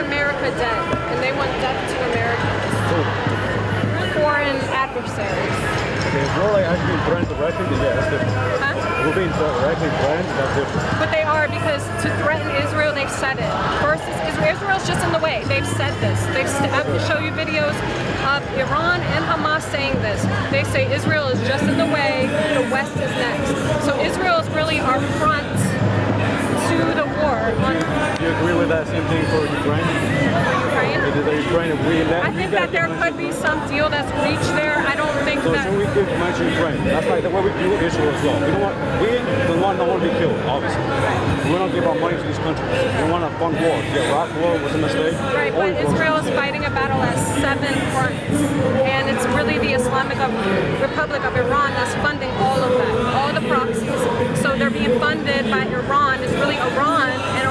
America dead, and they want death to Americans. Foreign adversaries. If we're like actually being threatened directly, then yeah, that's different. Huh? If we're being directly threatened, that's different. But they are, because to threaten Israel, they've said it. First, Israel's just in the way. They've said this. I can show you videos of Iran and Hamas saying this. They say Israel is just in the way, the West is next. So Israel is really our front to the war. Do you agree with that same thing for Ukraine? I think that there could be some deal that's reached there. I don't think that. So we give money to Ukraine. That's like the way we do Israel as well. We don't want to be killed, obviously. We don't give our money to these countries. We want to fund war. The Iraq war was a mistake. Right, but Israel is fighting a battle at 7 fronts, and it's really the Islamic Republic of Iran that's funding all of that, all the proxies. So they're being funded by Iran. It's really Iran, and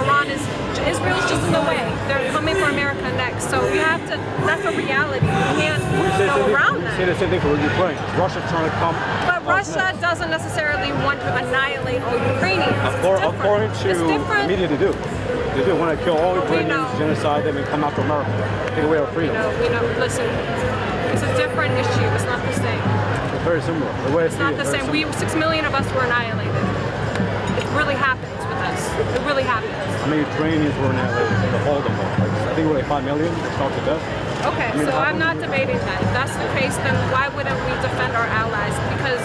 Israel's just in the way. They're coming for America next. So we have to, that's a reality. We can't go around that. We say the same thing for Ukraine. Russia's trying to come. But Russia doesn't necessarily want to annihilate all Ukrainians. According to media, they do. They do want to kill all Ukrainians, genocide them, and come after America. Take away our freedom. We know. Listen, it's a different issue. It's not the same. It's very similar. The way it's not the same. 6 million of us were annihilated. It really happens with us. It really happens. I mean, Ukrainians were annihilated. The Holodomor. I think we're like 5 million. Starved to death. Okay, so I'm not debating that. If that's the case, then why wouldn't we defend our allies? Because,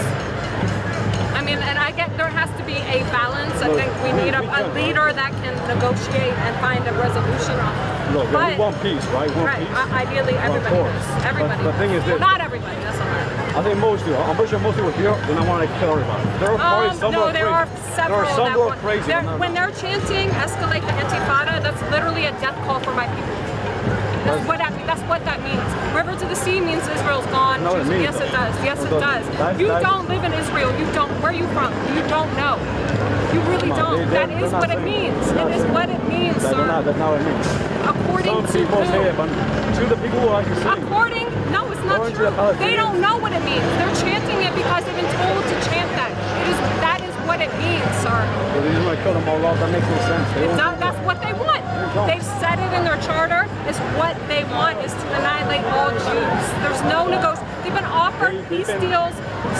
I mean, and I get there has to be a balance. I think we need a leader that can negotiate and find a resolution on it. Look, we want peace, right? Right. Ideally, everybody does. Everybody. But the thing is this. Not everybody. That's all right. I think most do. I'm pretty sure most people here do not want to kill everybody. There are probably some no, there are several. There are some who are crazy. When they're chanting "escalate the Intifada," that's literally a death call for my people. That's what that means. River to the sea means Israel's gone. No, it means yes, it does. Yes, it does. You don't live in Israel. You don't. Where are you from? You don't know. You really don't. That is what it means. It is what it means, sir. That's not what it means. According some people say it, but to the people who are saying no, it's not true. They don't know what it means. They're chanting it because they've been told to chant that. That is what it means, sir. Well, they just want to kill them all off. That makes no sense. That's what they want. They've said it in their charter. Is what they want is to annihilate all Jews. There's no negotiation. They've been offered peace deals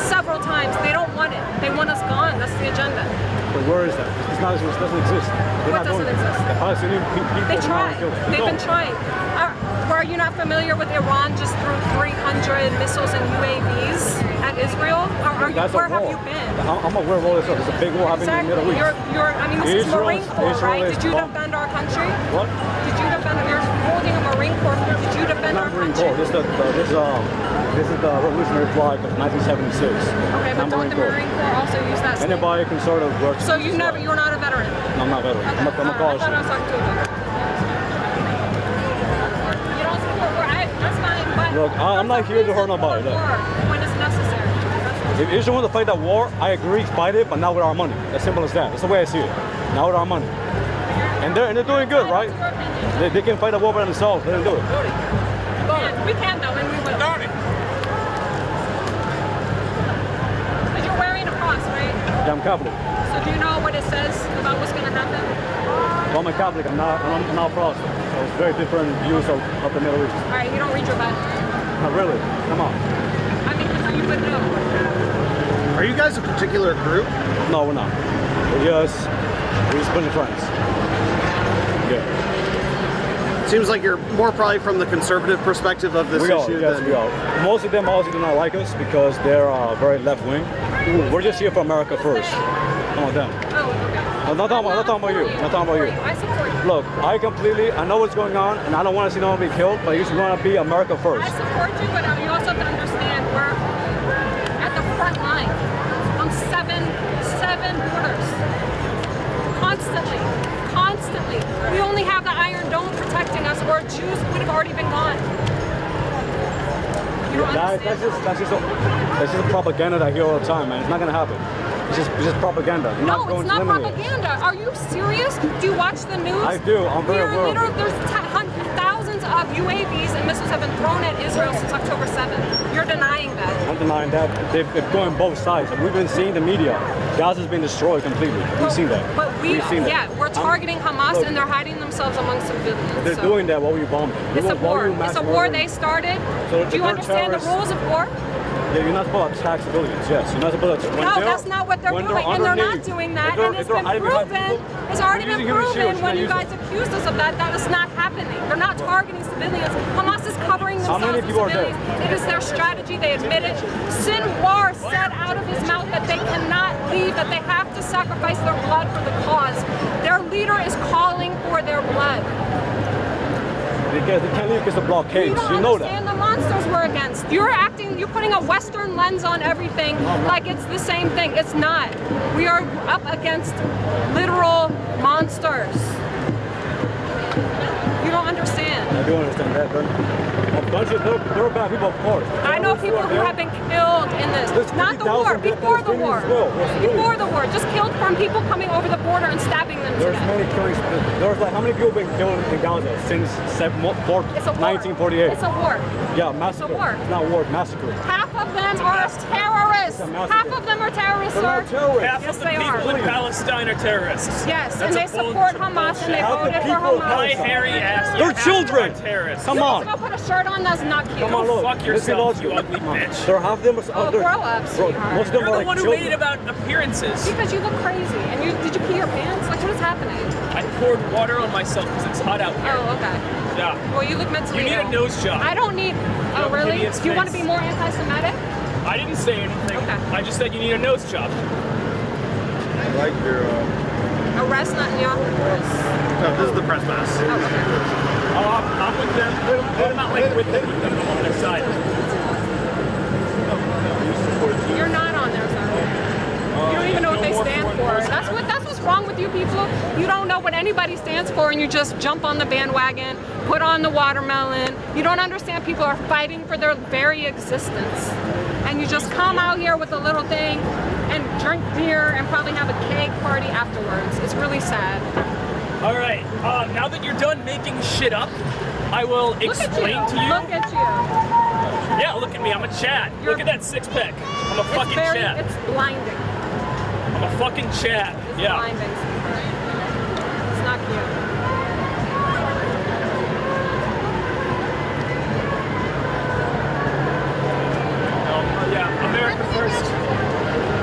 several times. They don't want it. They want us gone. That's the agenda. But where is that? It doesn't exist. What doesn't exist? The Palestinian people. They try. They've been trying. Are you not familiar with Iran just threw 300 missiles and UAVs at Israel? Where have you been? I'm aware of all this stuff. There's a big war happening in the Middle East. I mean, this is Marine Corps, right? Did you defend our country? What? Did you defend? You're holding a Marine Corps. Did you defend our country? This is the Revolutionary flag of 1976. Okay, but don't the Marine Corps also use that? Anybody can sort of work. So you're not a veteran? No, I'm not a veteran. Okay. I'm a college student. I thought I was talking to a veteran. You don't support war. That's fine, but look, I'm not here to hurt nobody. When it's necessary. If Israel wants to fight that war, I agree, fight it, but not with our money. As simple as that. That's the way I see it. Not with our money. And they're doing good, right? They can fight a war by themselves. Let them do it. We can though, and we will. Because you're wearing a cross, right? Yeah, I'm Catholic. So do you know what it says about what's going to happen? Well, I'm a Catholic. I'm not Protestant. So it's very different views of the Middle East. All right, you don't read your Bible. Not really. Come on. I mean, you would know. Are you guys a particular group? No, we're not. We're just bunch of friends. Yeah. Seems like you're more probably from the conservative perspective of this issue. Yes, we are. Most of them also do not like us because they're very left-wing. We're just here for America first. Come on, them. Oh, okay. Not talking about you. Not talking about you. I support you. Look, I know what's going on, and I don't want to see no one be killed, but I just want to be America first. I support you, but you also have to understand we're at the front line on seven borders. Constantly. We only have the Iron Dome protecting us, or Jews would have already been gone. You don't understand? That's just propaganda that I hear all the time, man. It's not gonna happen. It's just propaganda. No, it's not propaganda. Are you serious? Do you watch the news? I do. I'm very aware. There's thousands of UAVs and missiles have been thrown at Israel since October 7th. You're denying that. I'm denying that. They're going both sides. We've been seeing the media. Gaza's been destroyed completely. We've seen that. But We've seen that. yeah, we're targeting Hamas and they're hiding themselves among civilians. They're so. doing that while we bomb them. It's a war. It's a war they started. So Do you understand the rules of war? Yeah, you're not supposed to attack civilians. Yes, you're not supposed to. No, that's not what they're doing, and they're not doing that. And it's been proven. It's already been proven when you guys accused us of that. That is not happening. They're not targeting civilians. Hamas is covering themselves with civilians. It is their strategy. They admit it. Sinwar said out of his mouth that they cannot leave, that they have to sacrifice their blood for the cause. Their leader is calling for their blood. Because they can't leave against the blockades. You know that. You don't understand the monsters we're against. You're putting a Western lens on everything like it's the same thing. It's not. We are up against literal monsters. You don't understand. I do understand that, but a bunch of they're bad people, of course. I know people who have been killed in this. Not the war, before the war. Before the war. Just killed from people coming over the border and stabbing them to There's death. many killings. There's like how many people have been killed in Gaza since It's a war. 1948? It's a war. Yeah, massacre. It's a war. It's not war, massacre. Half of them are terrorists. massacre. Half of them are terrorists, They're sir. not terrorists. Half Yes, of the they people are. in Palestine are terrorists. Yes, That's and they a bull- support Hamas and they Half the voted for people in Hamas. My Palestine. hairy ass. They're children. Terrorists. Come You on. also put a shirt on that's not cute. Come on, look. Fuck yourself, you ugly bitch. They're half them. Oh, grow up, sweetheart. Most of them You're are the like one who children. made it about appearances. Because you look crazy. And did you pee your pants? Like, what is happening? I poured water on myself because it's hot out here. Oh, okay. Yeah. Well, you look mentally You need a ill. nose job. I don't need. Oh, have really? hideous Do you want to face. be more anti-Semitic? I didn't say anything. Okay. I just said you need a nose job. I like your. Arrest Netanyahu. No, this is the press pass. Oh, okay. Oh, I'm with them. I'm not like with them. I'm on their side. You're not on there, sir. You don't even know what they stand for. That's what's wrong with you people. You don't know what anybody stands for, and you just jump on the bandwagon, put on the watermelon. You don't understand people are fighting for their very existence, and you just come out here with a little thing and drink beer and probably have a keg party afterwards. It's really sad. All right. Now that you're done making shit up, I will explain to you. Look at you. Yeah, look at me. I'm a Chad. Look at that six pack. I'm a fucking Chad. It's blinding. I'm a fucking Chad. It's Yeah. blinding. It's not cute.